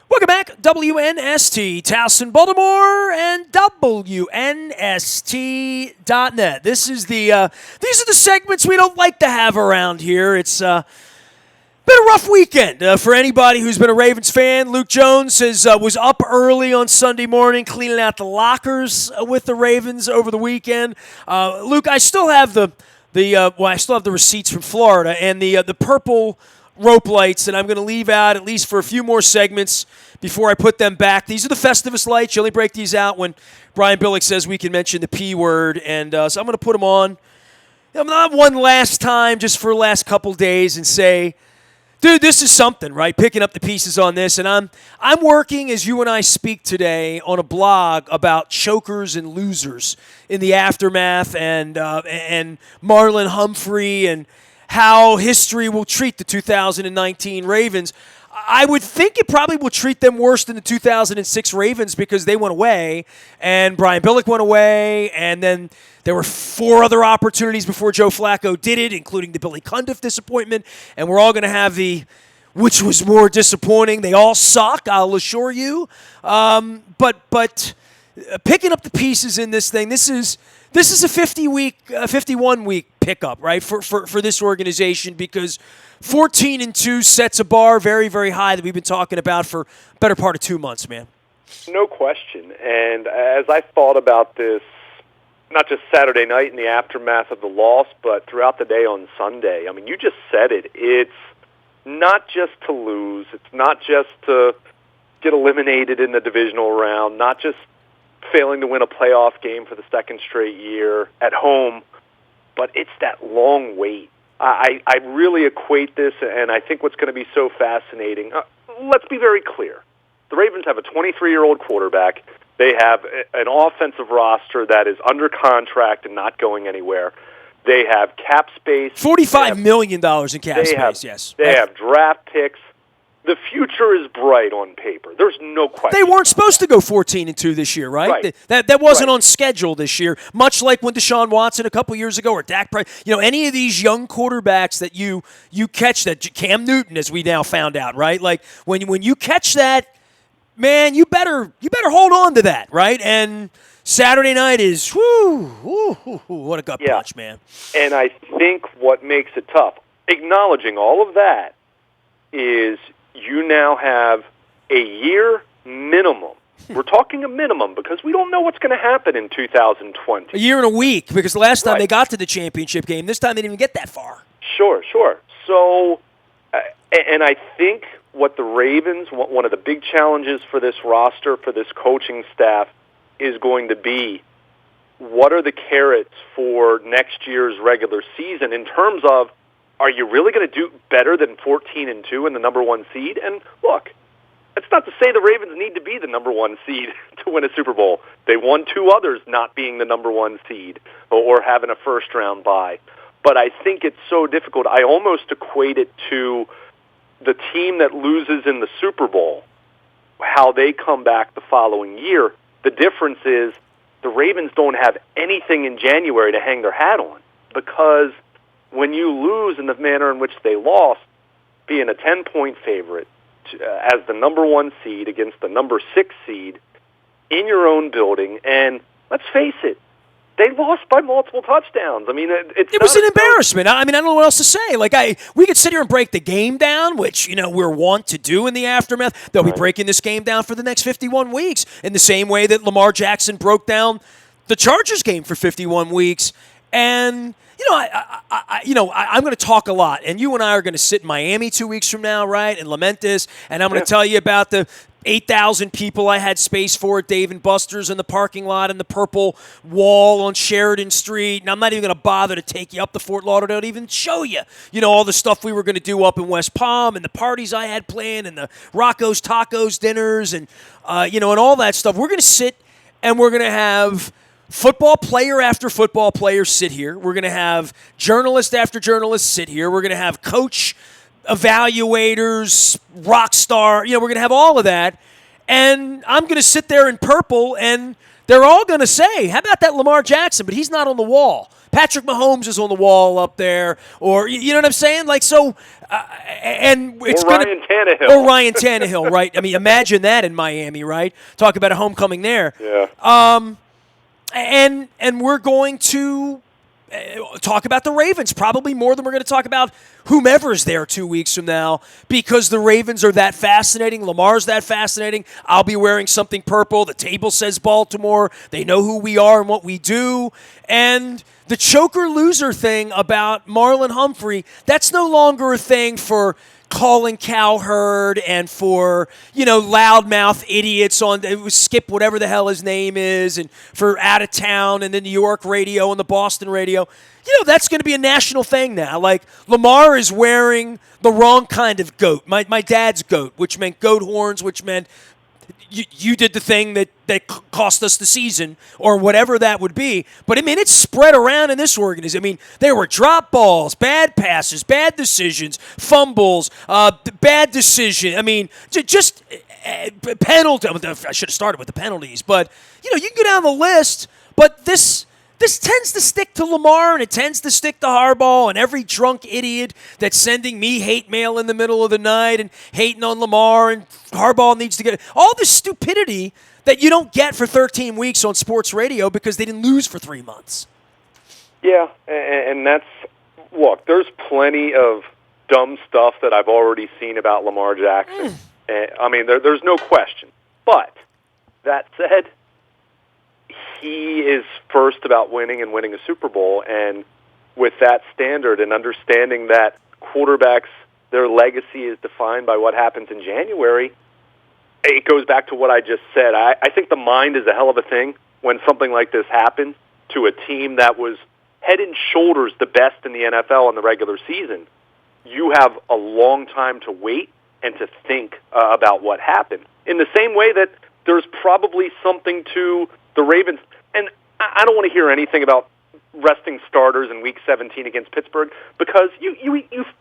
Welcome back, WNST, Towson, Baltimore, and WNST.net. These are the segments we don't like to have around here. It's been a rough weekend for anybody who's been a Ravens fan. Luke Jones was up early on Sunday morning cleaning out the lockers with the Ravens over the weekend. Luke, I still have I still have the receipts from Florida and the purple rope lights that I'm going to leave out at least for a few more segments before I put them back. These are the Festivus lights. You only break these out when Brian Billick says we can mention the P word, and so I'm going to put them on. I'm not one last time just for the last couple days and say, dude, this is something, right? Picking up the pieces on this, and I'm working as you and I speak today on a blog about chokers and losers in the aftermath, and Marlon Humphrey and how history will treat the 2019 Ravens. I would think it probably will treat them worse than the 2006 Ravens because they went away, and Brian Billick went away, and then there were 4 other opportunities before Joe Flacco did it, including the Billy Cundiff disappointment, and we're all going to have which was more disappointing. They all suck, I'll assure you. But picking up the pieces in this thing, this is a 51-week pickup, right, for this organization, because 14-2 sets a bar very, very high that we've been talking about for the better part of 2 months, man. No question. And as I thought about this, not just Saturday night in the aftermath of the loss, but throughout the day on Sunday, I mean, you just said it. It's not just to lose. It's not just to get eliminated in the divisional round, not just failing to win a playoff game for the second straight year at home, but it's that long wait. I really equate this, and I think what's going to be so fascinating, let's be very clear. The Ravens have a 23-year-old quarterback. They have an offensive roster that is under contract and not going anywhere. They have cap space. $45 million in cap space, yes. They have draft picks. The future is bright on paper. There's no question. They weren't supposed to go 14-2 this year, right? That wasn't on schedule this year, much like when Deshaun Watson a couple years ago or Dak Prescott. Any of these young quarterbacks that you catch, that Cam Newton, as we now found out, right? Like when you catch that, man, you better hold on to that, right? And Saturday night is, what a gut punch, man. And I think what makes it tough, acknowledging all of that, is you now have a year minimum. We're talking a minimum because we don't know what's going to happen in 2020. A year and a week, because the last time they got to the championship game, this time they didn't even get that far. Sure. So, and I think what the Ravens, one of the big challenges for this roster, for this coaching staff, is going to be, what are the carrots for next year's regular season in terms of, are you really going to do better than 14-2 in the number 1 seed? And look, that's not to say the Ravens need to be the number 1 seed to win a Super Bowl. They won 2 others not being the number 1 seed or having a first-round bye. But I think it's so difficult. I almost equate it to the team that loses in the Super Bowl, how they come back the following year. The difference is the Ravens don't have anything in January to hang their hat on, because when you lose in the manner in which they lost, being a 10-point favorite as the number 1 seed against the number 6 seed in your own building, and let's face it, they lost by multiple touchdowns. I mean, it was an embarrassment. I don't know what else to say. We could sit here and break the game down, which we're wont to do in the aftermath. They'll be breaking this game down for the next 51 weeks in the same way that Lamar Jackson broke down the Chargers game for 51 weeks. And I'm going to talk a lot, and you and I are going to sit in Miami 2 weeks from now, right, and lament this, and I'm going to tell you about the 8,000 people I had space for at Dave & Buster's in the parking lot and the purple wall on Sheridan Street, and I'm not even going to bother to take you up to Fort Lauderdale to even show you, all the stuff we were going to do up in West Palm and the parties I had planned and the Rocco's Tacos dinners and, and all that stuff. We're going to sit and we're going to have football player after football player sit here. We're going to have journalist after journalist sit here. We're going to have coach evaluators, rock star. We're going to have all of that. And I'm going to sit there in purple, and they're all going to say, how about that Lamar Jackson? But he's not on the wall. Patrick Mahomes is on the wall up there, or you know what I'm saying? Like, so, and it's or Ryan Tannehill. Or Ryan Tannehill, right? I mean, imagine that in Miami, right? Talk about a homecoming there. Yeah. And we're going to talk about the Ravens probably more than we're going to talk about whomever's there 2 weeks from now, because the Ravens are that fascinating. Lamar's that fascinating. I'll be wearing something purple. The table says Baltimore. They know who we are and what we do. And the choker-loser thing about Marlon Humphrey, that's no longer a thing for Colin Cowherd and for, loudmouth idiots on Skip whatever the hell his name is, and for out of town and the New York radio and the Boston radio. That's going to be a national thing now. Like, Lamar is wearing the wrong kind of goat. My dad's goat, which meant goat horns, which meant you did the thing that cost us the season, or whatever that would be. But, I mean, it's spread around in this organization. I mean, there were drop balls, bad passes, bad decisions, fumbles, bad decision. I mean, just penalty. I should have started with the penalties. But, you can go down the list. But this tends to stick to Lamar, and it tends to stick to Harbaugh and every drunk idiot that's sending me hate mail in the middle of the night and hating on Lamar, and Harbaugh needs to get all this stupidity that you don't get for 13 weeks on sports radio because they didn't lose for 3 months. Yeah, and that's, look, there's plenty of dumb stuff that I've already seen about Lamar Jackson. I mean, there's no question. But that said, he is first about winning and winning a Super Bowl, and with that standard and understanding that quarterbacks, their legacy is defined by what happens in January, it goes back to what I just said. I think the mind is a hell of a thing when something like this happens to a team that was head and shoulders the best in the NFL in the regular season. You have a long time to wait and to think about what happened. In the same way that there's probably something to the Ravens, and I don't want to hear anything about resting starters in Week 17 against Pittsburgh, because you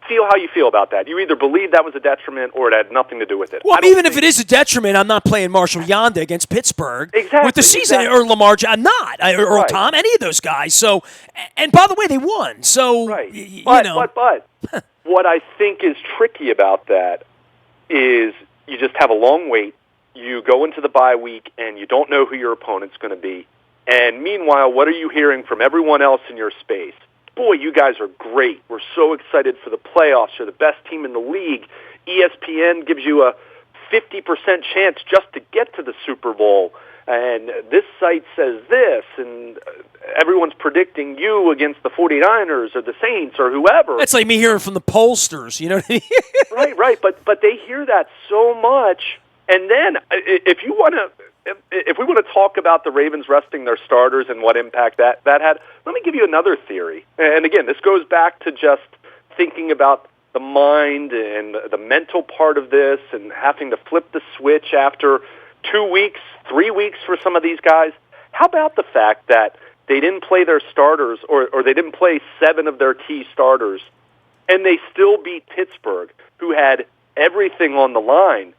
feel how you feel about that. You either believe that was a detriment or it had nothing to do with it. Well, even if it is a detriment, I'm not playing Marshall Yanda against Pittsburgh with the season, or Lamar. I'm not, or Earl Tom, any of those guys. So, and by the way, they won. So, But what I think is tricky about that is you just have a long wait. You go into the bye week, and you don't know who your opponent's going to be. And meanwhile, what are you hearing from everyone else in your space? Boy, you guys are great. We're so excited for the playoffs. You're the best team in the league. ESPN gives you a 50% chance just to get to the Super Bowl. And this site says this, and everyone's predicting you against the 49ers or the Saints or whoever. That's like me hearing from the pollsters, you know what I mean? Right. But they hear that so much. And then, if we want to talk about the Ravens resting their starters and what impact that had, let me give you another theory. And again, this goes back to just thinking about the mind and the mental part of this, and having to flip the switch after 2 weeks, 3 weeks for some of these guys. How about the fact that they didn't play their starters, or they didn't play 7 of their key starters, and they still beat Pittsburgh, who had everything on the line?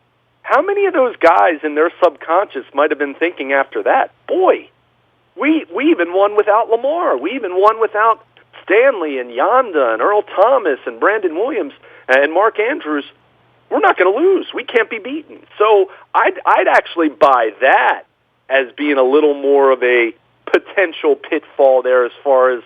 How many of those guys in their subconscious might have been thinking after that, boy, we even won without Lamar. We even won without Stanley and Yanda and Earl Thomas and Brandon Williams and Mark Andrews. We're not going to lose. We can't be beaten. So I'd actually buy that as being a little more of a potential pitfall there, as far as,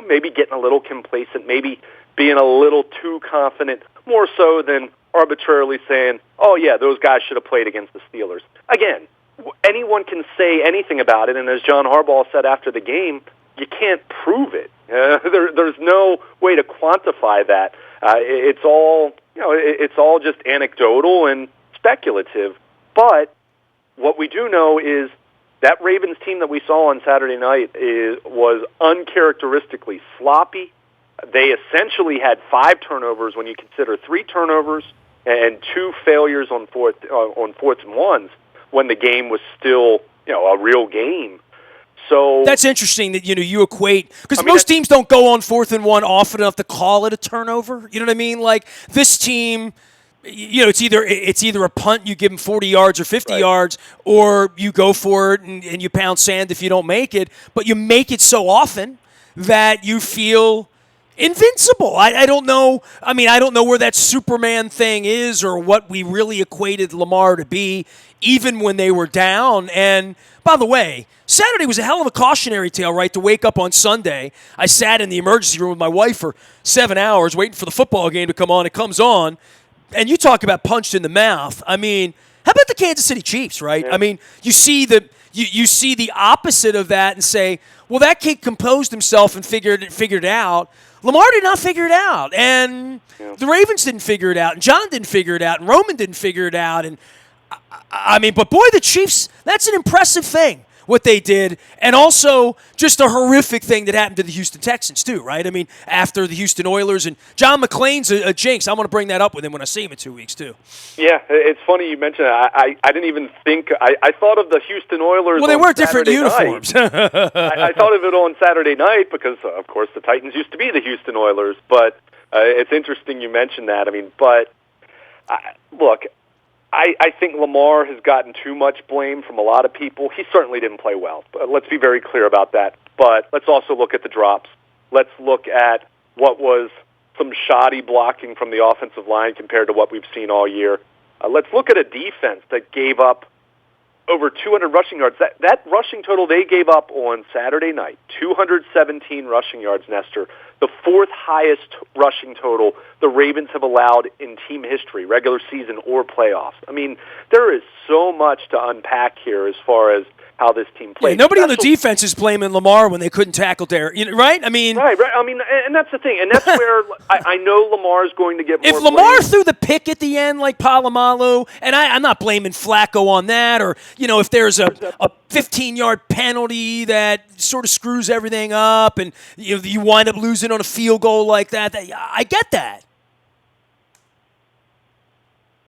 maybe getting a little complacent, maybe being a little too confident, more so than arbitrarily saying, oh, yeah, those guys should have played against the Steelers. Again, anyone can say anything about it, and as John Harbaugh said after the game, you can't prove it. There's no way to quantify that. It's all just anecdotal and speculative. But what we do know is that Ravens team that we saw on Saturday night was uncharacteristically sloppy. They essentially had 5 turnovers when you consider 3 turnovers and 2 failures on fourth and ones, when the game was still a real game. So that's interesting that you equate, because most teams don't go on 4th and 1 often enough to call it a turnover. You know what I mean? Like this team, it's either a punt, you give them 40 yards or 50 yards, or you go for it and you pound sand if you don't make it. But you make it so often that you feel invincible. I don't know. I mean, I don't know where that Superman thing is or what we really equated Lamar to be, even when they were down. And by the way, Saturday was a hell of a cautionary tale, right? To wake up on Sunday. I sat in the emergency room with my wife for 7 hours waiting for the football game to come on. It comes on, and you talk about punched in the mouth. I mean, how about the Kansas City Chiefs, right? Yeah. I mean, you see the opposite of that and say, well, that kid composed himself and figured it out. Lamar did not figure it out, and the Ravens didn't figure it out, and John didn't figure it out, and Roman didn't figure it out, and I mean, but boy, the Chiefs, that's an impressive thing, what they did, and also just a horrific thing that happened to the Houston Texans, too, right? I mean, after the Houston Oilers, and John McClain's a jinx. I'm going to bring that up with him when I see him in 2 weeks, too. Yeah, it's funny you mentioned that. I didn't even think – I thought of the Houston Oilers. Well, they wear different Saturday uniforms. I thought of it on Saturday night because, of course, the Titans used to be the Houston Oilers. But it's interesting you mentioned that. I mean, but look, I think Lamar has gotten too much blame from a lot of people. He certainly didn't play well. But let's be very clear about that. But let's also look at the drops. Let's look at what was some shoddy blocking from the offensive line compared to what we've seen all year. Let's look at a defense that gave up over 200 rushing yards. That rushing total they gave up on Saturday night, 217 rushing yards, Nestor, the fourth highest rushing total the Ravens have allowed in team history, regular season or playoffs. I mean, there is so much to unpack here as far as how this team played. Yeah, nobody on the defense is blaming Lamar when they couldn't tackle Derek, right? I mean, right. I mean, and that's the thing, and that's where I know Lamar is going to get more. If Lamar blame. threw the pick at the end like Palomalu, and I'm not blaming Flacco on that, or if there's a 15-yard penalty that sort of screws everything up, and you wind up losing on a field goal like that, I get that.